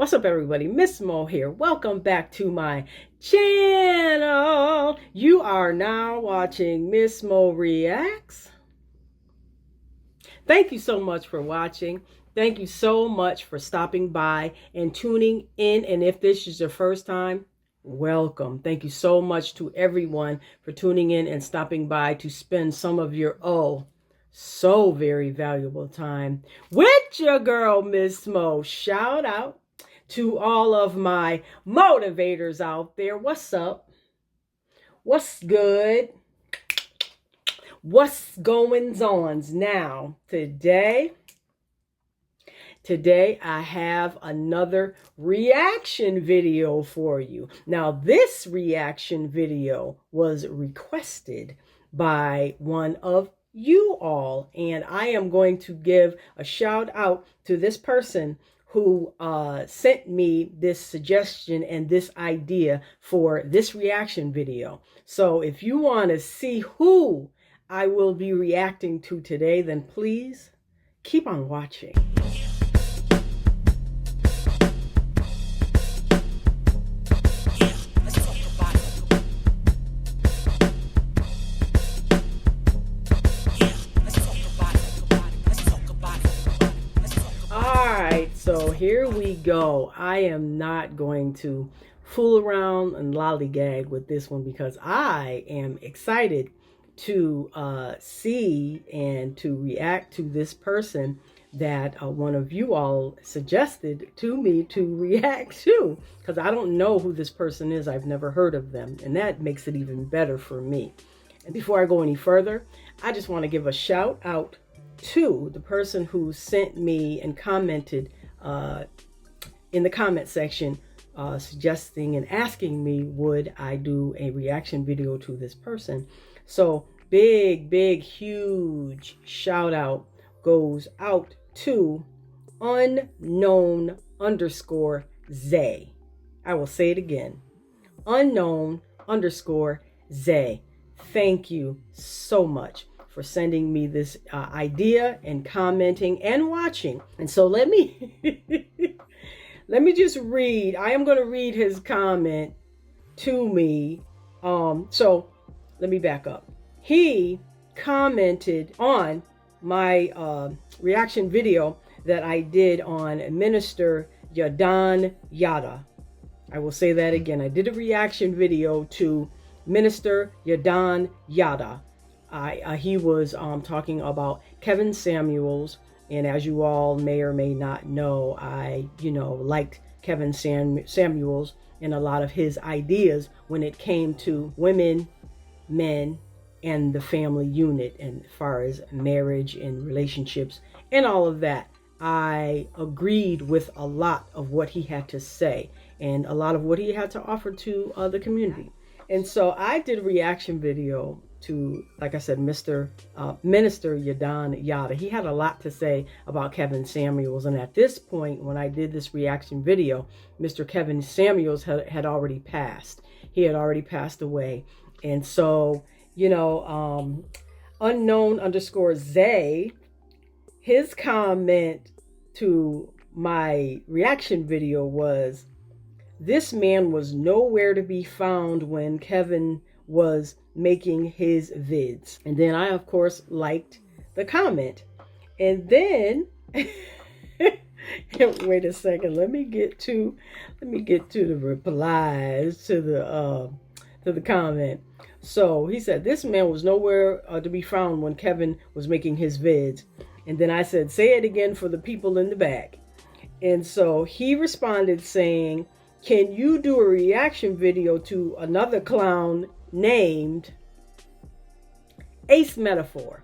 What's up, everybody? Miss Mo here. Welcome back to my channel. You are now watching Miss Mo Reacts. Thank you so much for watching. Thank you so much for stopping by and tuning in. And if this is your first time, welcome. Thank you so much to everyone for tuning in and stopping by to spend some of your so very valuable time with your girl, Miss Mo. Shout out to all of my motivators out there. What's up? What's good? What's going on now? Today I have another reaction video for you. Now, this reaction video was requested by one of you all, and I am going to give a shout out to this person who sent me this suggestion and this idea for this reaction video. So if you want to see who I will be reacting to today, then please keep on watching. So here we go. I am not going to fool around and lollygag with this one because I am excited to see and to react to this person that one of you all suggested to me to react to, because I don't know who this person is. I've never heard of them, and that makes it even better for me. And before I go any further, I just want to give a shout out to the person who sent me and commented in the comment section suggesting and asking me would I do a reaction video to this person. So big huge shout out goes out to unknown_Zay. I will say it again, unknown_Zay. Thank you so much for sending me this idea and commenting and watching. And so let me let me just read. I am going to read his comment to me. So let me back up. He commented on my reaction video that I did on Minister Yadan Yada. I will say that again. I did a reaction video to Minister Yadan Yada. He was talking about Kevin Samuels, and as you all may or may not know, I liked Kevin Samuels and a lot of his ideas when it came to women, men, and the family unit, and as far as marriage and relationships and all of that. I agreed with a lot of what he had to say and a lot of what he had to offer to the community. And so I did a reaction video to, like I said, Minister Yadan Yada. He had a lot to say about Kevin Samuels. And at this point, when I did this reaction video, Mr. Kevin Samuels had already passed. He had already passed away. And so, unknown_Zay, his comment to my reaction video was, this man was nowhere to be found when Kevin was making his vids. And then I, of course, liked the comment. And then wait a second, let me get to the replies to the comment. So he said, this man was nowhere to be found when Kevin was making his vids. And then I said, say it again for the people in the back. And so he responded saying, can you do a reaction video to another clown named Ace Metaphor?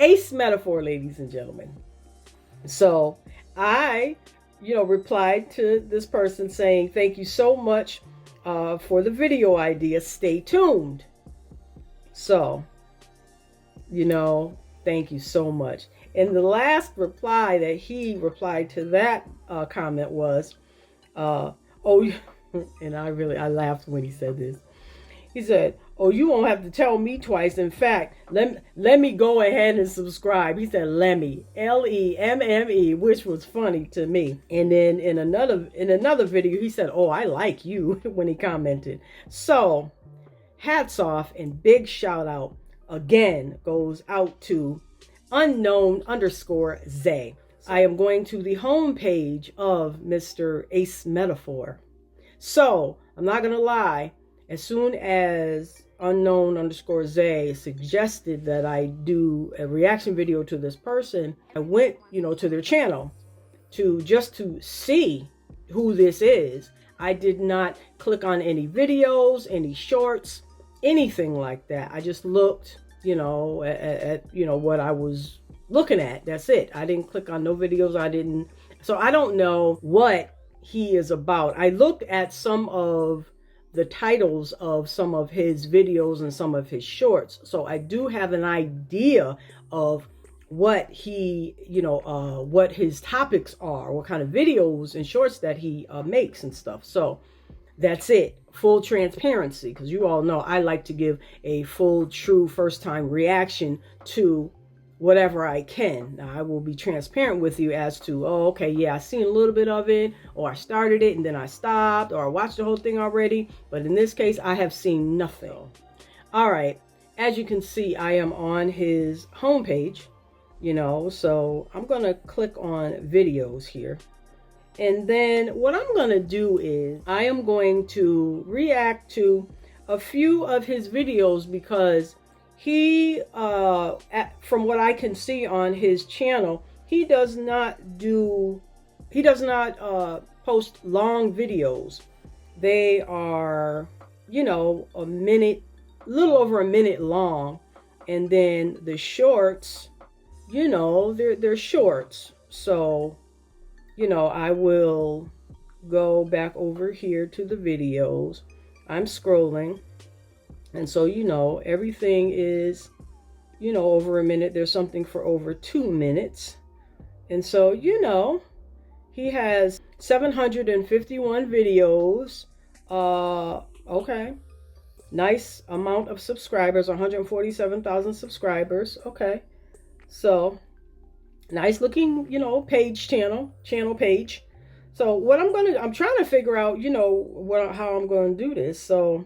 Ace Metaphor, ladies and gentlemen. So I, replied to this person saying, thank you so much for the video idea. Stay tuned. So, thank you so much. And the last reply that he replied to that comment was, and I laughed when he said this. He said, "Oh, you won't have to tell me twice. In fact, let me go ahead and subscribe." He said, "Lemme, Lemme," which was funny to me. And then in another video, he said, "Oh, I like you," when he commented. So, hats off and big shout out again goes out to unknown_Zay. I am going to the home page of Mr. Ace Metaphor. So, I'm not going to lie. As soon as unknown_Zay suggested that I do a reaction video to this person, I went, to their channel to see who this is. I did not click on any videos, any shorts, anything like that. I just looked, at what I was looking at. That's it. I didn't click on no videos. So I don't know what he is about. I looked at some of the titles of some of his videos and some of his shorts. So I do have an idea of what he, what his topics are, what kind of videos and shorts that he makes and stuff. So that's it. Full transparency, because you all know I like to give a full, true, first-time reaction to whatever I can. Now, I will be transparent with you as to, okay, yeah, I seen a little bit of it, or I started it and then I stopped, or I watched the whole thing already. But in this case, I have seen nothing. All right. As you can see, I am on his homepage, so I'm going to click on videos here. And then what I'm going to do is I am going to react to a few of his videos because he, from what I can see on his channel, he does not post long videos. They are, a minute, a little over a minute long. And then the shorts, they're shorts. So, I will go back over here to the videos. I'm scrolling. And so, everything is, over a minute. There's something for over 2 minutes. And so, he has 751 videos. Okay. Nice amount of subscribers, 147,000 subscribers. Okay. So, nice looking, channel page. So what I'm trying to figure out, how I'm going to do this. So,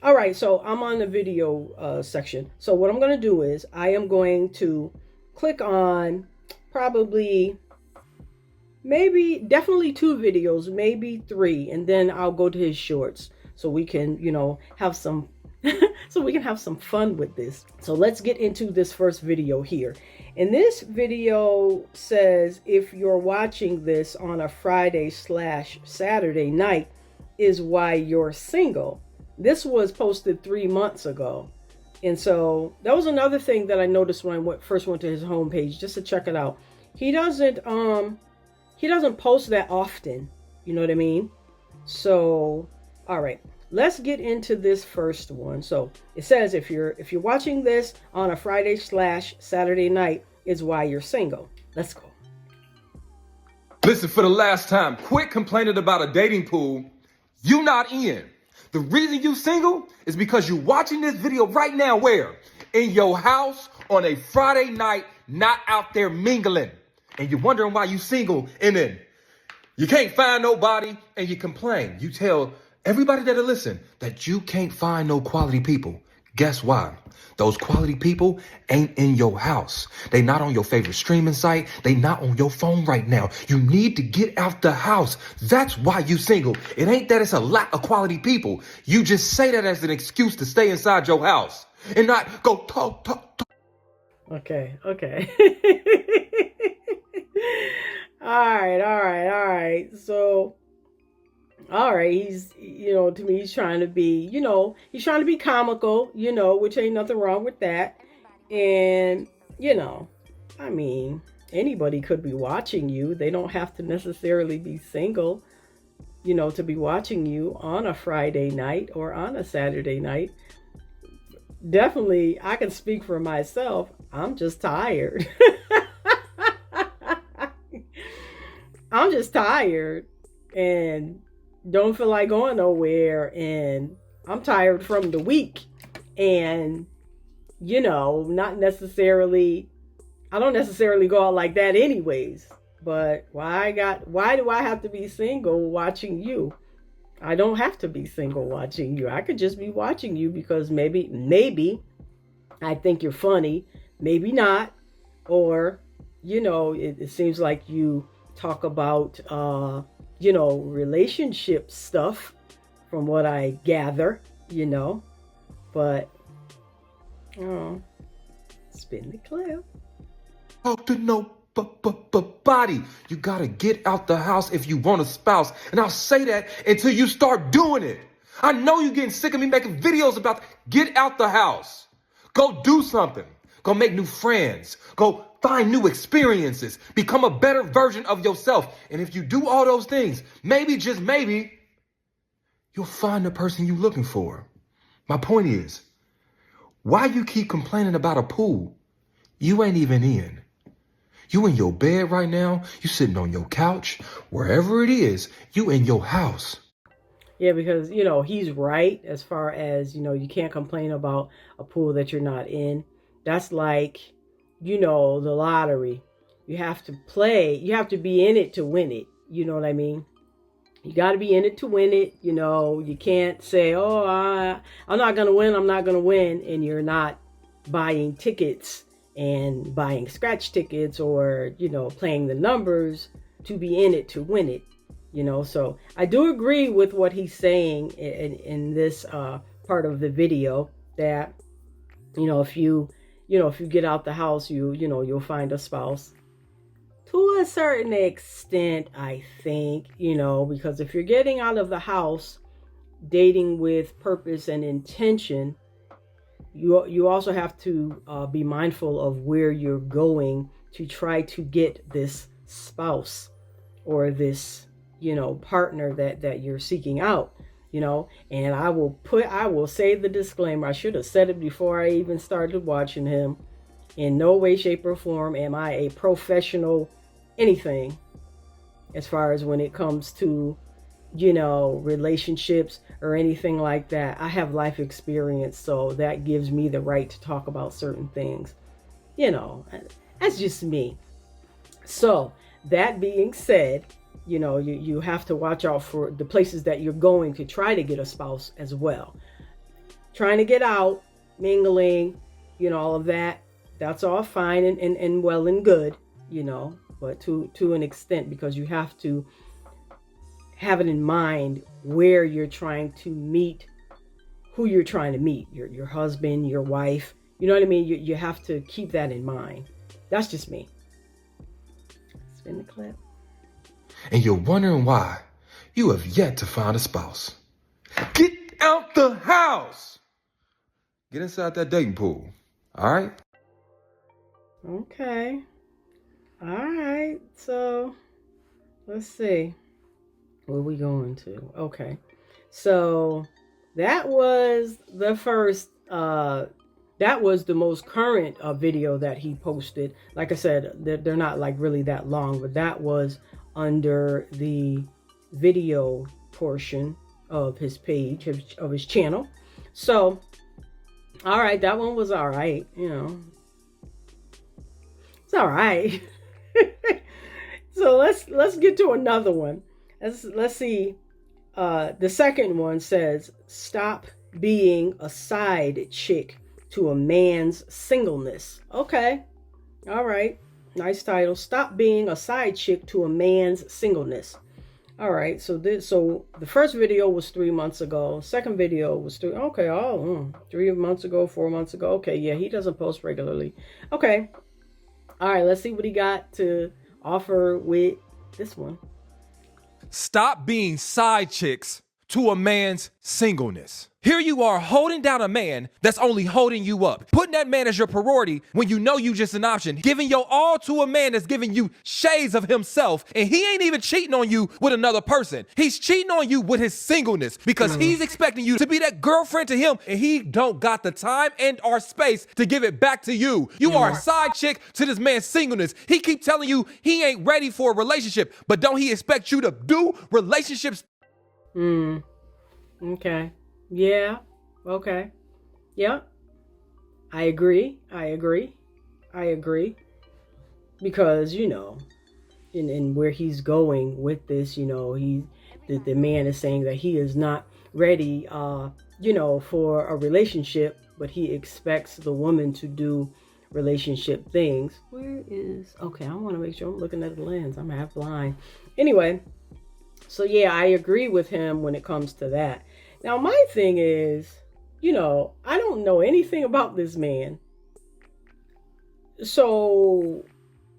all right. So I'm on the video section. So what I'm going to do is I am going to click on definitely 2 videos, maybe 3. And then I'll go to his shorts so we can, have some, fun with this. So let's get into this first video here. And this video says, if you're watching this on a Friday/Saturday night is why you're single. This was posted 3 months ago. And so that was another thing that I noticed when I first went to his homepage just to check it out. He doesn't post that often. You know what I mean? So, all right. Let's get into this first one. So it says, if you're watching this on a Friday/Saturday night is why you're single. Let's go. Listen, for the last time, quit complaining about a dating pool you not in. The reason you single is because you're watching this video right now where? In your house on a Friday night, not out there mingling. And you're wondering why you single, and then you can't find nobody and you complain. You tell everybody that'll listen that you can't find no quality people. Guess why? Those quality people ain't in your house. They not on your favorite streaming site. They not on your phone right now. You need to get out the house. That's why you single. It ain't that it's a lack of quality people. You just say that as an excuse to stay inside your house and not go talk. Okay. All right. So, all right, he's, to me, he's trying to be, he's trying to be comical, which ain't nothing wrong with that. And, I mean, anybody could be watching you. They don't have to necessarily be single, to be watching you on a Friday night or on a Saturday night. Definitely, I can speak for myself. I'm just tired. I'm just tired and don't feel like going nowhere, and I'm tired from the week. And, not necessarily, I don't necessarily go out like that anyways. But why do I have to be single watching you? I don't have to be single watching you. I could just be watching you because maybe I think you're funny, maybe not. Or, it seems like you talk about, relationship stuff from what I gather, but, spin the clip. Talk to nobody. You gotta get out the house if you want a spouse. And I'll say that until you start doing it. I know you're getting sick of me making videos about get out the house. Go do something. Go make new friends. Go find new experiences. Become a better version of yourself. And if you do all those things, maybe, just maybe, you'll find the person you're looking for. My point is, why you keep complaining about a pool you ain't even in? You in your bed right now, you sitting on your couch, wherever it is, you in your house. Yeah, because, he's right as far as, you can't complain about a pool that you're not in. That's like, the lottery. You have to play, you have to be in it to win it. You know what I mean? You got to be in it to win it. You can't say, I'm not going to win, I'm not going to win, and you're not buying tickets and buying scratch tickets or, playing the numbers to be in it to win it. So I do agree with what he's saying in this part of the video that, if you get out the house, you'll find a spouse to a certain extent, I think, because if you're getting out of the house, dating with purpose and intention, you also have to be mindful of where you're going to try to get this spouse or this, partner that you're seeking out, and I will say the disclaimer. I should have said it before I even started watching him. In no way, shape, or form am I a professional anything as far as when it comes to, relationships or anything like that. I have life experience, so that gives me the right to talk about certain things. That's just me. So that being said, you have to watch out for the places that you're going to try to get a spouse as well. Trying to get out, mingling, all of that. That's all fine and well and good, but to an extent, because you have to have it in mind where you're trying to meet, who you're trying to meet, your husband, your wife. You know what I mean? You have to keep that in mind. That's just me. Spin the clip. And you're wondering why you have yet to find a spouse. Get out the house. Get inside that dating pool. All right? Okay. All right. So let's see. Where are we going to? Okay. So that was the first, that was the most current video that he posted. Like I said, they're not like really that long, but that was under the video portion of his page, of his channel. So, all right, that one was all right. It's all right. So let's get to another one. Let's see. The second one says, "Stop being a side chick to a man's singleness." Okay. All right. Nice title. Stop being a side chick to a man's singleness. All right. So the first video was 3 months ago. Second video was 3 months ago, 4 months ago. Okay. Yeah. He doesn't post regularly. Okay. All right. Let's see what he got to offer with this one. Stop being side chicks to a man's singleness. Here you are holding down a man that's only holding you up, putting that man as your priority when you know you just an option, giving your all to a man that's giving you shades of himself, and he ain't even cheating on you with another person. He's cheating on you with his singleness because he's expecting you to be that girlfriend to him, and he don't got the time and or space to give it back to you. You are a side chick to this man's singleness. He keep telling you he ain't ready for a relationship, but don't he expect you to do relationships? Okay. Yeah. Okay. Yeah. I agree. I agree. I agree. Because, in where he's going with this, the man is saying that he is not ready, for a relationship, but he expects the woman to do relationship things. Okay, I want to make sure I'm looking at the lens. I'm half blind. Anyway, so yeah, I agree with him when it comes to that. Now, my thing is, I don't know anything about this man. So,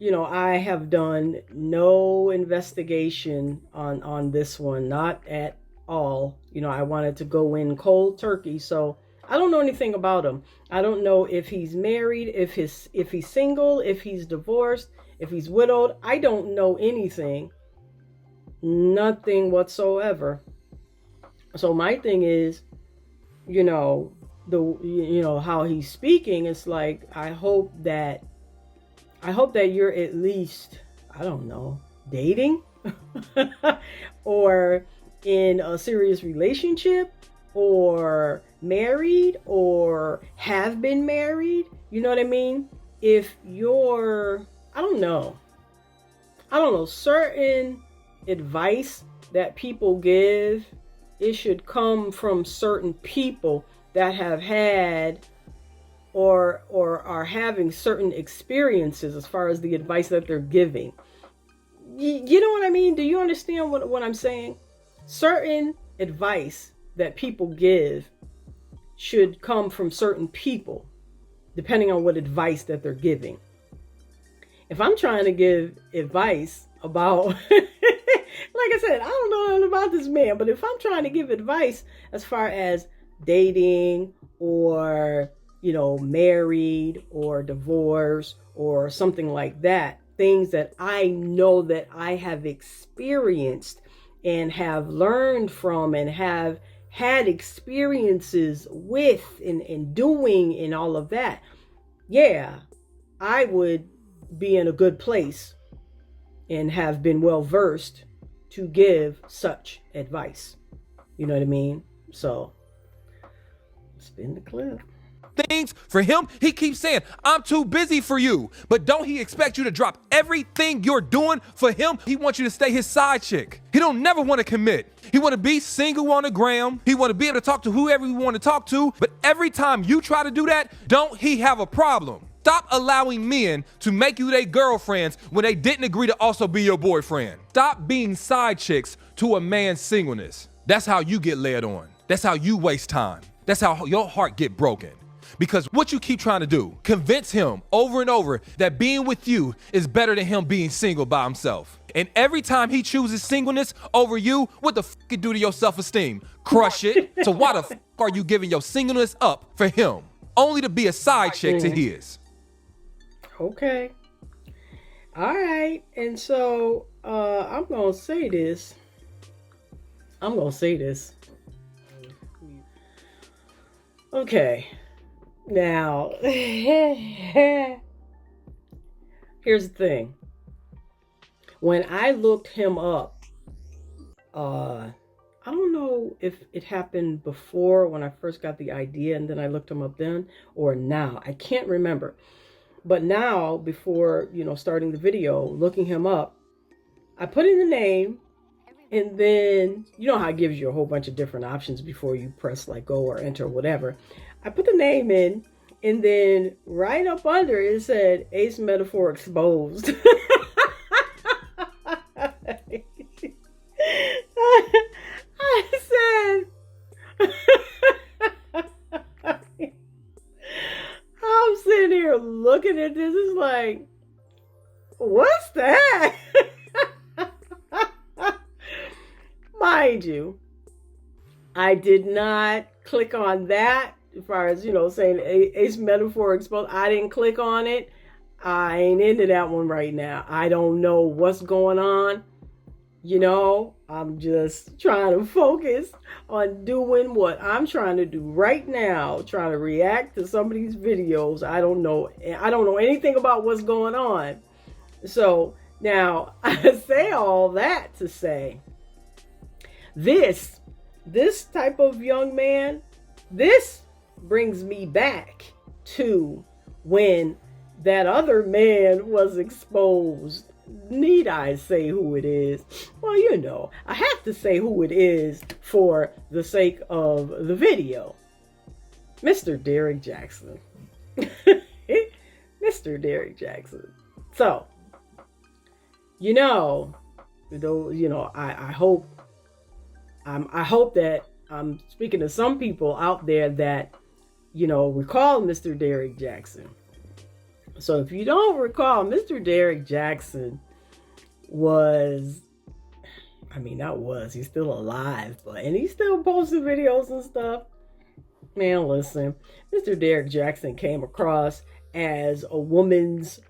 I have done no investigation on this one, not at all. I wanted to go in cold turkey, so I don't know anything about him. I don't know if he's married, if he's single, if he's divorced, if he's widowed. I don't know anything. Nothing whatsoever. So my thing is, how he's speaking, it's like I hope that you're at least, I don't know, dating or in a serious relationship or married or have been married. You know what I mean? If you're, I don't know, certain advice that people give, it should come from certain people that have had or are having certain experiences as far as the advice that they're giving. You know what I mean? Do you understand what I'm saying? Certain advice that people give should come from certain people, depending on what advice that they're giving. If I'm trying to give advice about, like I said, I don't know nothing about this man, but if I'm trying to give advice as far as dating or, married or divorced or something like that, things that I know that I have experienced and have learned from and have had experiences with and doing and all of that, yeah, I would be in a good place and have been well versed to give such advice. You know what I mean? So, spin the clip. Things for him, he keeps saying, I'm too busy for you. But don't he expect you to drop everything you're doing for him? He wants you to stay his side chick. He don't never want to commit. He want to be single on the gram. He want to be able to talk to whoever he want to talk to. But every time you try to do that, don't he have a problem? Stop allowing men to make you their girlfriends when they didn't agree to also be your boyfriend. Stop being side chicks to a man's singleness. That's how you get led on. That's how you waste time. That's how your heart get broken. Because what you keep trying to do, convince him over and over that being with you is better than him being single by himself. And every time he chooses singleness over you, what the fuck it do to your self-esteem? Crush it. So why the fuck are you giving your singleness up for him? Only to be a side chick to his. Okay. All right. And so I'm going to say this. Okay. Now, here's the thing. When I looked him up, I don't know if it happened before when I first got the idea and then I looked him up then or now. I can't remember. But now, before, starting the video, looking him up, I put in the name and then, how it gives you a whole bunch of different options before you press like go or enter or whatever. I put the name in and then right up under it said Ace Metaphor Exposed. I said, I'm sitting here looking at this. It's like, what's that? Mind you, I did not click on that as far as, saying Ace Metaphor Exposed. I didn't click on it. I ain't into that one right now. I don't know what's going on. I'm just trying to focus on doing what I'm trying to do right now, trying to react to some of these videos. I don't know anything about what's going on. So now I say all that to say this type of young man this brings me back to when that other man was exposed. Need I say who it is? Well, you know, I have to say who it is for the sake of the video. Mr. Derrick Jaxn. Mr. Derrick Jaxn. So, I hope that I'm speaking to some people out there that, recall Mr. Derrick Jaxn. So if you don't recall, Mr. Derrick Jaxn he's still alive, and he's still posting videos and stuff. Man, listen, Mr. Derrick Jaxn came across as a woman's,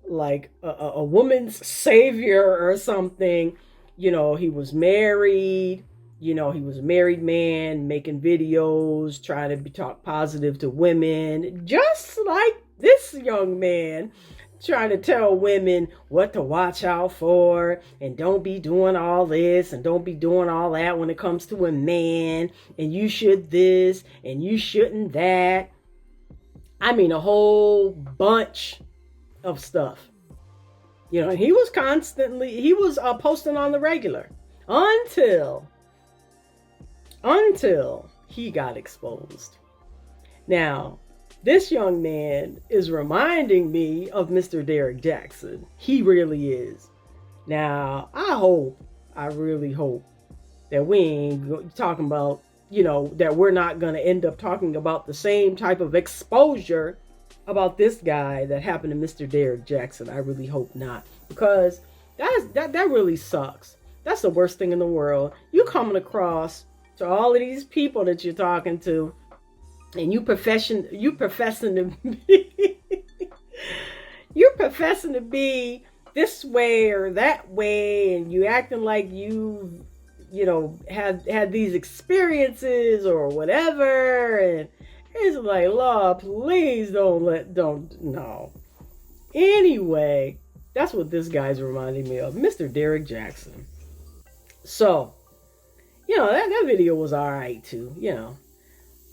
a woman's savior or something. He was married. He was a married man making videos, trying to talk positive to women, just like this young man, trying to tell women what to watch out for and don't be doing all this and don't be doing all that when it comes to a man, and you should this and you shouldn't that. I mean, a whole bunch of stuff. He was posting on the regular until he got exposed. Now, this young man is reminding me of Mr. Derrick Jaxn. He really is. Now, I really hope that we ain't talking about, that we're not going to end up talking about the same type of exposure about this guy that happened to Mr. Derrick Jaxn. I really hope not, because that really sucks. That's the worst thing in the world. You coming across to all of these people that you're talking to, and you're professing to be this way or that way, and you acting like you had these experiences or whatever, and it's like, Lord, please no. Anyway, that's what this guy's reminding me of, Mr. Derrick Jaxn. So, that video was all right too,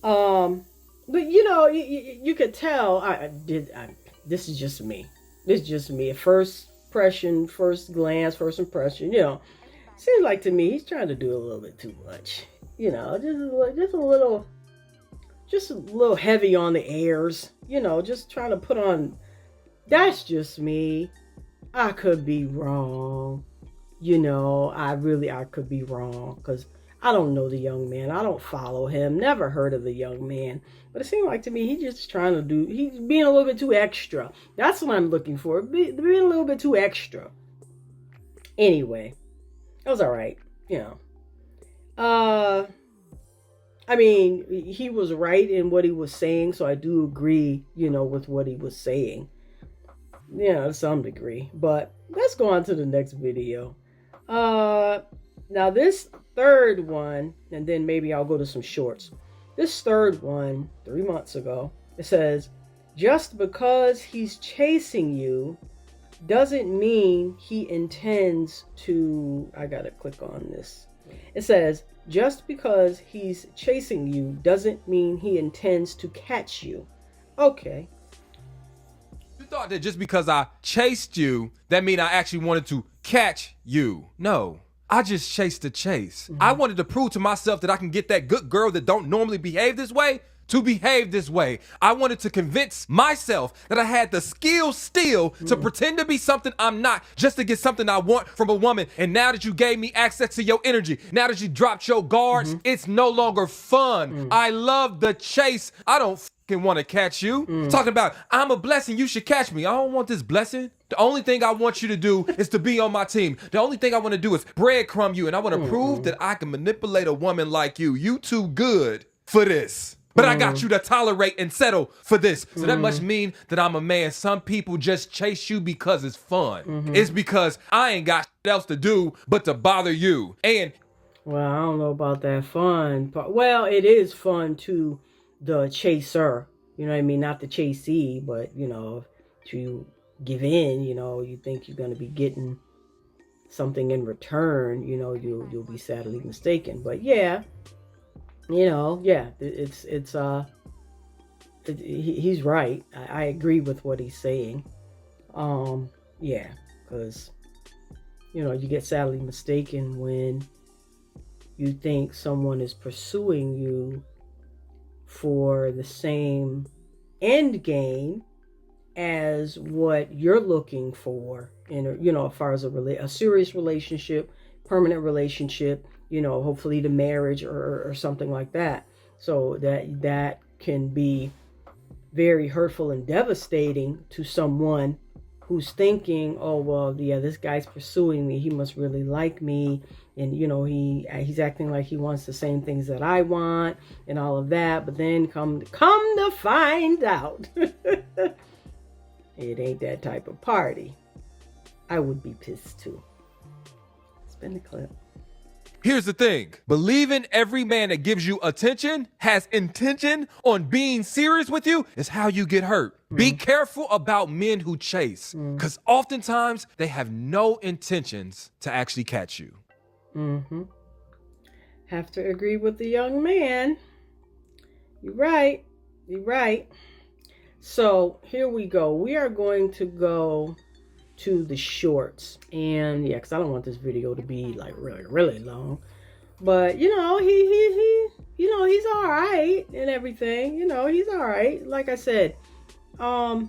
but you could tell this is just me. This is just me. At first impression, seems like to me he's trying to do a little bit too much. Just a little heavy on the airs. Just trying to put on. That's just me. I could be wrong. I could be wrong, because I don't know the young man. I don't follow him. Never heard of the young man. But it seemed like to me he's just he's being a little bit too extra. That's what I'm looking for. Being a little bit too extra. Anyway, it was all right. He was right in what he was saying, so I do agree, with what he was saying. To some degree. But let's go on to the next video. Now this third one, and then maybe I'll go to some shorts. This third one, 3 months ago, it says, just because he's chasing you doesn't mean he intends to, I gotta click on this. It says, just because he's chasing you doesn't mean he intends to catch you. Okay. You thought that just because I chased you, that mean I actually wanted to catch you. No. I just chased the chase. Mm-hmm. I wanted to prove to myself that I can get that good girl that don't normally behave this way to behave this way. I wanted to convince myself that I had the skill still to pretend to be something I'm not, just to get something I want from a woman. And now that you gave me access to your energy, now that you dropped your guards, it's no longer fun. I love the chase. I don't want to catch you. Talking about, I'm a blessing, you should catch me. I don't want this blessing. The only thing I want you to do is to be on my team. The only thing I want to do is breadcrumb you, and I want to prove that I can manipulate a woman like you. You too good for this. But I got you to tolerate and settle for this. So that must mean that I'm a man. Some people just chase you because it's fun. It's because I ain't got else to do but to bother you. And well, I don't know about that fun part. Well, it is fun to the chaser. You know what I mean? Not the chasee, but, to give in, you think you're going to be getting something in return, you'll be sadly mistaken. But yeah, Yeah, he's right. I agree with what he's saying. Yeah, because you get sadly mistaken when you think someone is pursuing you for the same end game as what you're looking for in as far as a serious relationship, permanent relationship, hopefully the marriage or something like that. So that can be very hurtful and devastating to someone who's thinking, oh well, yeah, this guy's pursuing me, he must really like me, and he's acting like he wants the same things that I want and all of that. But then come to find out it ain't that type of party. I would be pissed too. Spin the clip. Here's the thing. Believing every man that gives you attention has intention on being serious with you is how you get hurt. Be careful about men who chase, because oftentimes they have no intentions to actually catch you. Have to agree with the young man. You're right. So here we go. We are going to go to the shorts, and yeah, because I don't want this video to be like really long. But he's all right and everything. He's all right. Like I said, to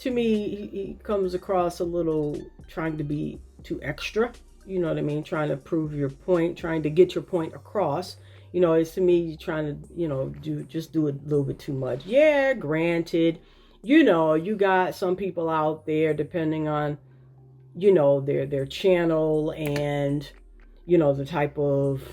me, he comes across a little trying to be too extra. You know what I mean? Trying to prove your point, trying to get your point across. It's to me trying to do a little bit too much. Yeah, granted. You got some people out there, depending on, their channel and, the type of,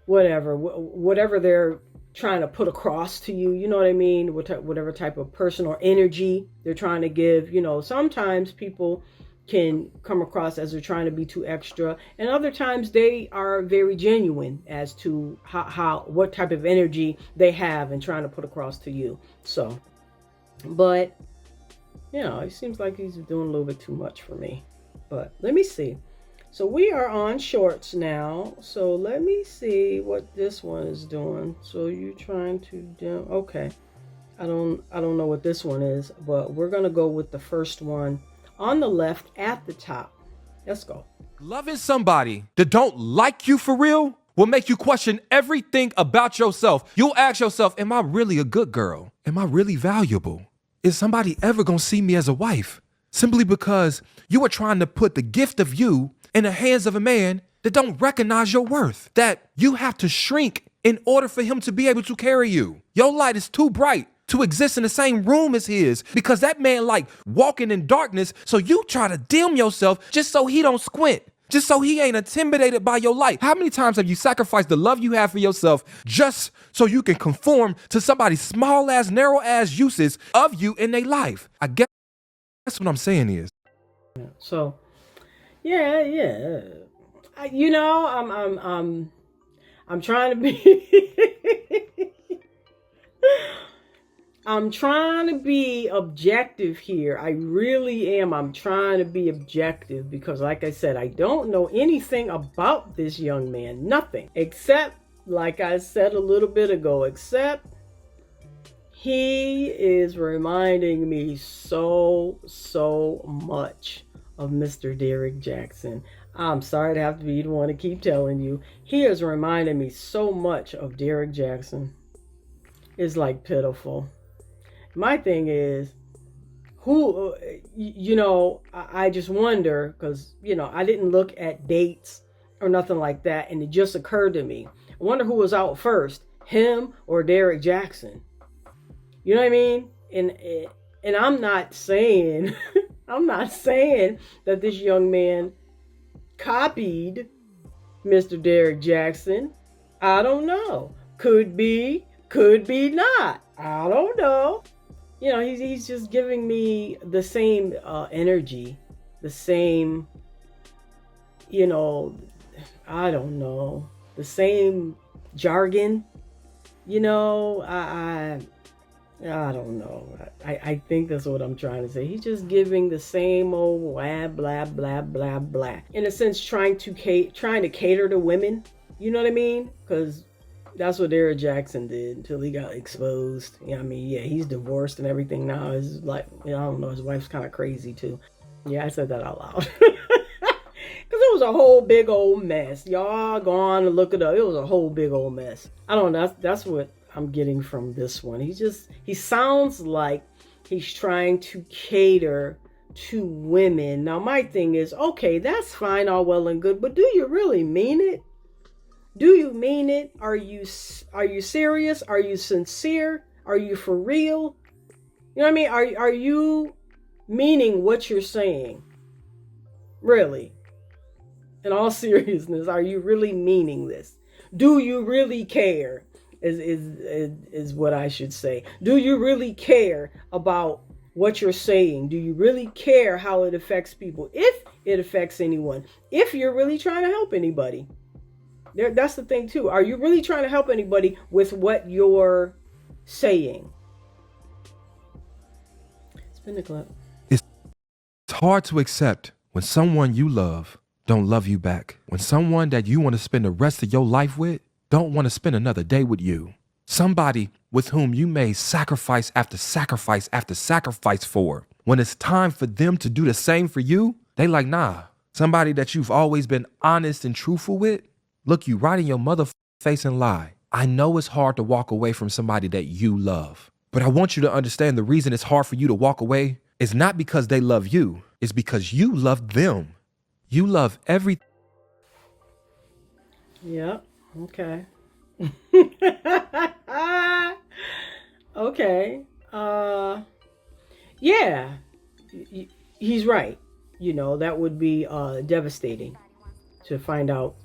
whatever they're trying to put across to you, you know what I mean? Whatever type of personal energy they're trying to give, sometimes people can come across as they're trying to be too extra, and other times they are very genuine as to what type of energy they have and trying to put across to you. So, but it seems like he's doing a little bit too much for me. But let me see. So we are on shorts now. So let me see what this one is doing. So you're trying to do, okay. I don't know what this one is, but we're gonna go with the first one on the left at the top. Let's go. Loving somebody that don't like you for real will make you question everything about yourself. You'll ask yourself, am I really a good girl? Am I really valuable? Is somebody ever gonna see me as a wife? Simply because you are trying to put the gift of you in the hands of a man that don't recognize your worth, that you have to shrink in order for him to be able to carry you. Your light is too bright to exist in the same room as his, because that man like walking in darkness, so you try to dim yourself just so he don't squint, just so he ain't intimidated by your light. How many times have you sacrificed the love you have for yourself just so you can conform to somebody's small ass, narrow ass uses of you in their life? I guess that's what I'm saying is. So, yeah. I'm trying to be I'm trying to be objective here. I really am. I'm trying to be objective because, like I said, I don't know anything about this young man. Nothing. Except, like I said a little bit ago, except he is reminding me so much of Mr. Derrick Jaxn. I'm sorry to have to be the one to keep telling you. He is reminding me so much of Derrick Jaxn. It's like pitiful. My thing is, I just wonder, because, I didn't look at dates or nothing like that, and it just occurred to me. I wonder who was out first, him or Derrick Jaxn. You know what I mean? And I'm not saying, that this young man copied Mr. Derrick Jaxn. I don't know. Could be not. I don't know. He's just giving me the same energy, the same, I don't know, the same jargon. I don't know. I think that's what I'm trying to say. He's just giving the same old blah blah blah blah blah. In a sense, trying to cater to women. You know what I mean? Because that's what Derrick Jaxn did until he got exposed. Yeah, I mean, yeah, he's divorced and everything now. Is like, I don't know, his wife's kind of crazy too. Yeah, I said that out loud. Because it was a whole big old mess. Y'all go on and look it up. It was a whole big old mess. I don't know. That's what I'm getting from this one. He sounds like he's trying to cater to women. Now, my thing is, okay, that's fine, all well and good, but do you really mean it? Do you mean it? Are you serious? Are you sincere? Are you for real? You know what I mean? Are you meaning what you're saying? Really? In all seriousness, are you really meaning this? Do you really care? Is what I should say. Do you really care about what you're saying? Do you really care how it affects people? If it affects anyone. If you're really trying to help anybody. That's the thing too. Are you really trying to help anybody with what you're saying? Spin the clip. It's hard to accept when someone you love don't love you back. When someone that you want to spend the rest of your life with don't want to spend another day with you. Somebody with whom you made sacrifice after sacrifice after sacrifice for. When it's time for them to do the same for you, they like, nah. Somebody that you've always been honest and truthful with, look you right in your mother face and lie. I know it's hard to walk away from somebody that you love, but I want you to understand the reason it's hard for you to walk away is not because they love you. It's because you love them. You love everything. Yep. Okay. Okay. Yeah. He's right. You know, that would be devastating to find out,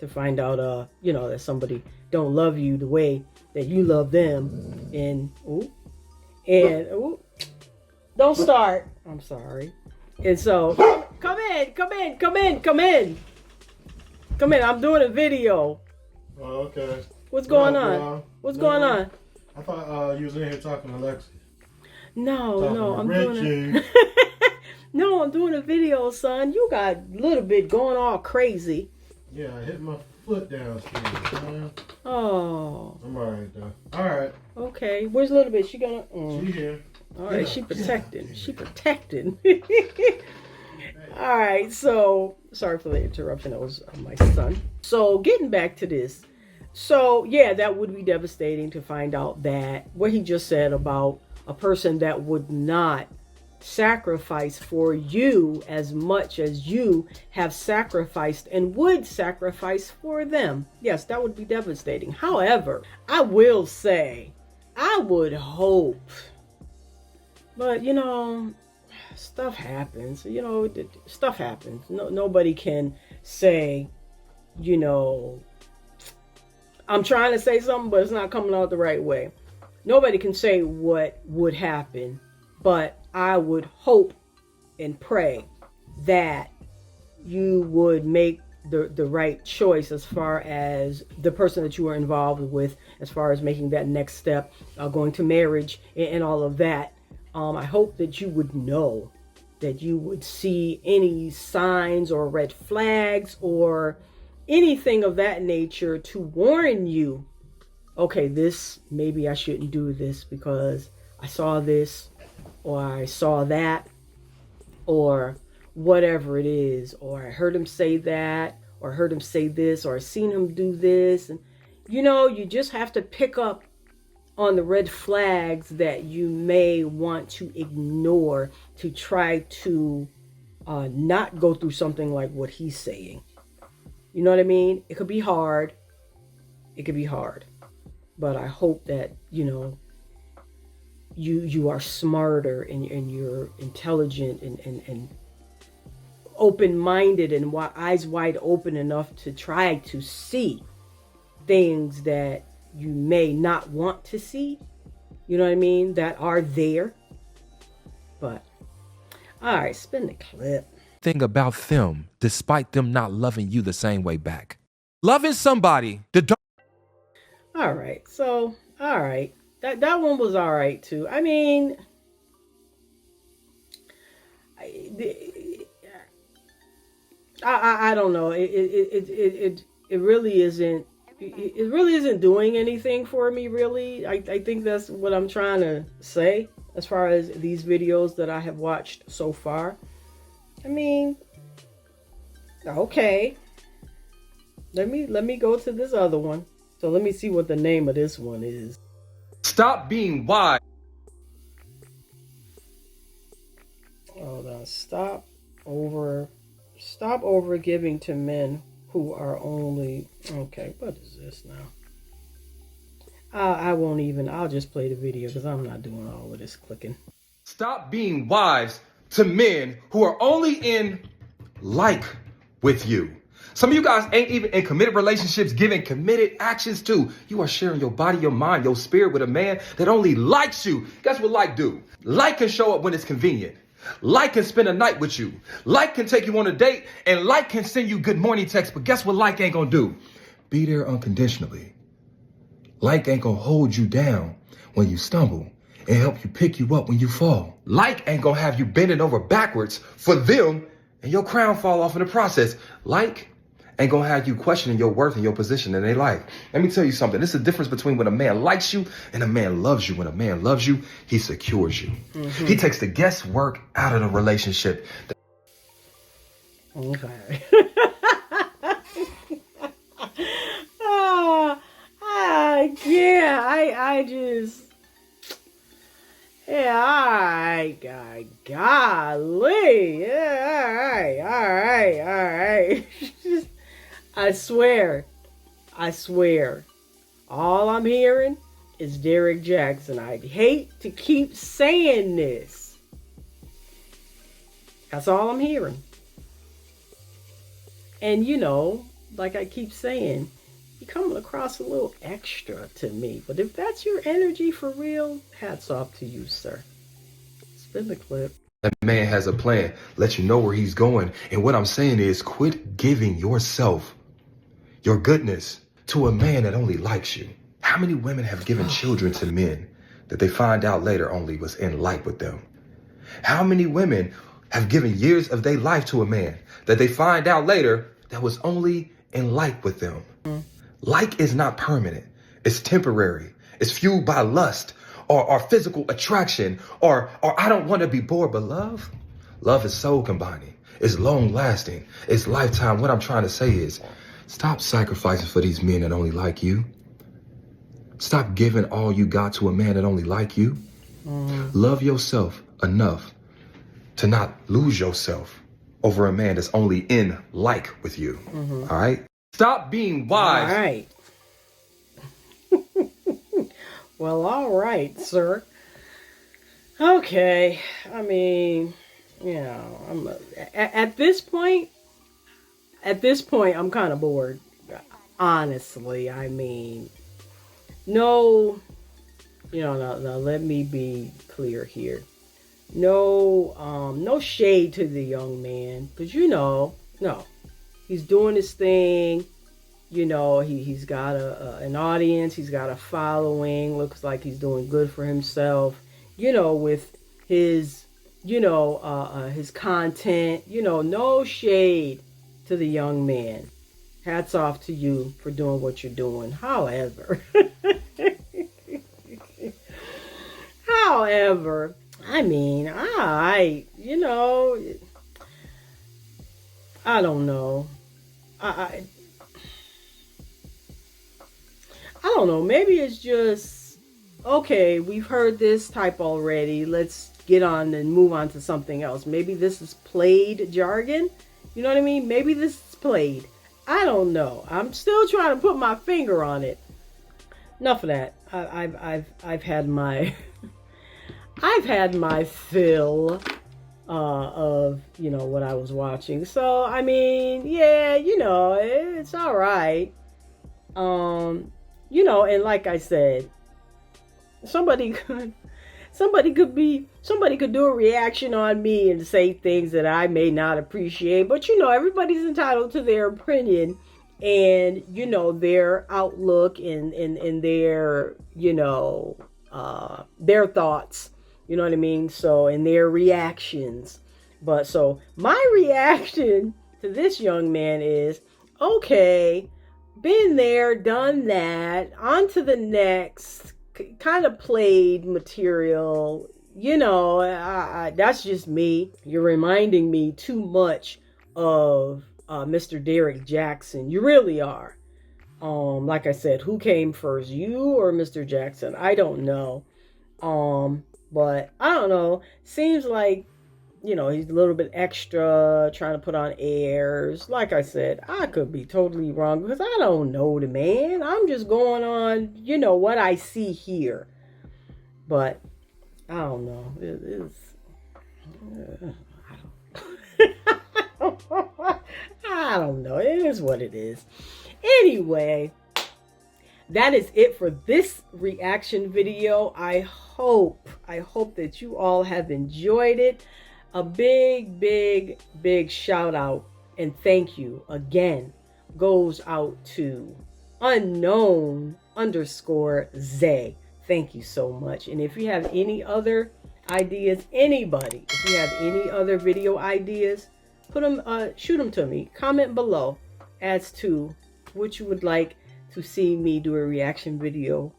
that somebody don't love you the way that you love them. And don't start. I'm sorry. And so come in. I'm doing a video. Oh, okay. What's going on? What's going on? I thought you was in here talking to Lexi. No, I'm Richie. doing No, I'm doing a video, son. You got a little bit going all crazy. Yeah, I hit my foot downstairs, man. Oh. I'm alright though. Alright. Okay. Where's little bit? She gonna She here. All right, she protecting. She protecting. All right, so sorry for the interruption. That was my son. So getting back to this. So yeah, that would be devastating to find out that what he just said about a person that would not sacrifice for you as much as you have sacrificed and would sacrifice for them. Yes, that would be devastating. However, I will say, I would hope, but stuff happens. Stuff happens. Nobody can say, I'm trying to say something, but it's not coming out the right way. Nobody can say what would happen, but I would hope and pray that you would make the right choice as far as the person that you are involved with, as far as making that next step, going to marriage and all of that. I hope that you would know, that you would see any signs or red flags or anything of that nature to warn you, okay, maybe I shouldn't do this because I saw this or I saw that or whatever it is, or I heard him say that, or I heard him say this, or I seen him do this. And you just have to pick up on the red flags that you may want to ignore to try to not go through something like what he's saying. You know what I mean? It could be hard. But I hope that, you are smarter and you're intelligent and open-minded and eyes wide open enough to try to see things that you may not want to see. You know what I mean? That are there. But, all right, spin the clip. Thing about them, despite them not loving you the same way back. Loving somebody that don't. All right, so, all right. That one was all right, too. I mean, I don't know. it really isn't. It really isn't doing anything for me, really. I think that's what I'm trying to say as far as these videos that I have watched so far. I mean, okay. Let me go to this other one. So let me see what the name of this one is. Stop being wise. Hold on. Stop over giving to men who are only, okay, what is this now? I won't even, I'll just play the video because I'm not doing all of this clicking. Stop being wives to men who are only in like with you. Some of you guys ain't even in committed relationships giving committed actions to. You are sharing your body, your mind, your spirit with a man that only likes you. Guess what like do? Like can show up when it's convenient. Like can spend a night with you. Like can take you on a date, and like can send you good morning text. But guess what like ain't gonna do? Be there unconditionally. Like ain't gonna hold you down when you stumble and help you pick you up when you fall. Like ain't gonna have you bending over backwards for them and your crown fall off in the process. Like ain't gonna have you questioning your worth and your position in their life. Let me tell you something. There's a difference between when a man likes you and a man loves you. When a man loves you, he secures you. Mm-hmm. He takes the guesswork out of the relationship. Okay. Golly. Yeah, all right. I swear, all I'm hearing is Derrick Jaxn. I hate to keep saying this. That's all I'm hearing. And like I keep saying, you're coming across a little extra to me. But if that's your energy for real, hats off to you, sir. Spin the clip. That man has a plan. Let you know where he's going. And what I'm saying is quit giving yourself, your goodness, to a man that only likes you. How many women have given children to men that they find out later only was in like with them? How many women have given years of their life to a man that they find out later that was only in like with them? Like is not permanent. It's temporary. It's fueled by lust or physical attraction or I don't want to be bored. But love is soul combining. It's long lasting. It's lifetime. What I'm trying to say is stop sacrificing for these men that only like you. Stop giving all you got to a man that only like you. Love yourself enough to not lose yourself over a man that's only in like with you. All right? Stop being wise. All right. Well, all right, sir. Okay. I mean, I'm at this point, I'm kind of bored. Honestly, I mean, no, now let me be clear here. No shade to the young man, because no, he's doing his thing. He's got an audience. He's got a following. Looks like he's doing good for himself. With his, his content. No shade to the young man. Hats off to you for doing what you're doing. However, I mean, I don't know. I don't know. Maybe it's just, okay, we've heard this type already. Let's get on and move on to something else. Maybe this is played jargon. You know what I mean? Maybe this is played. I don't know. I'm still trying to put my finger on it. Enough of that. I've had my I've had my fill of what I was watching. So I mean, yeah, it's all right. And like I said, somebody could do a reaction on me and say things that I may not appreciate, but everybody's entitled to their opinion and their outlook and their their thoughts, you know what I mean? So, and their reactions. But so my reaction to this young man is, okay, been there, done that, on to the next, kind of played material. You know, that's just me. You're reminding me too much of Mr. Derrick Jaxn. You really are. Like I said, who came first, you or Mr. Jaxn? I don't know. But I don't know. Seems like, you know, he's a little bit extra, trying to put on airs. Like I said, I could be totally wrong because I don't know the man. I'm just going on, you know, what I see here. But I don't know. I don't know. It is what it is. Anyway, that is it for this reaction video. I hope that you all have enjoyed it. A big shout out and thank you again goes out to unknown_Zay. Thank you so much. And if you have any other ideas, anybody, if you have any other video ideas, put them, shoot them to me. Comment below as to what you would like to see me do a reaction video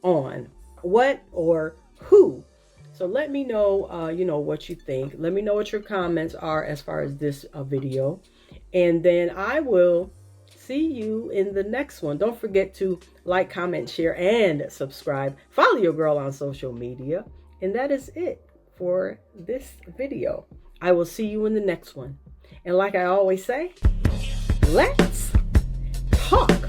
on, what or who. So let me know, you know, what you think. Let me know what your comments are as far as this video. And then I will see you in the next one. Don't forget to like, comment, share, and subscribe. Follow your girl on social media. And that is it for this video. I will see you in the next one. And like I always say, let's talk.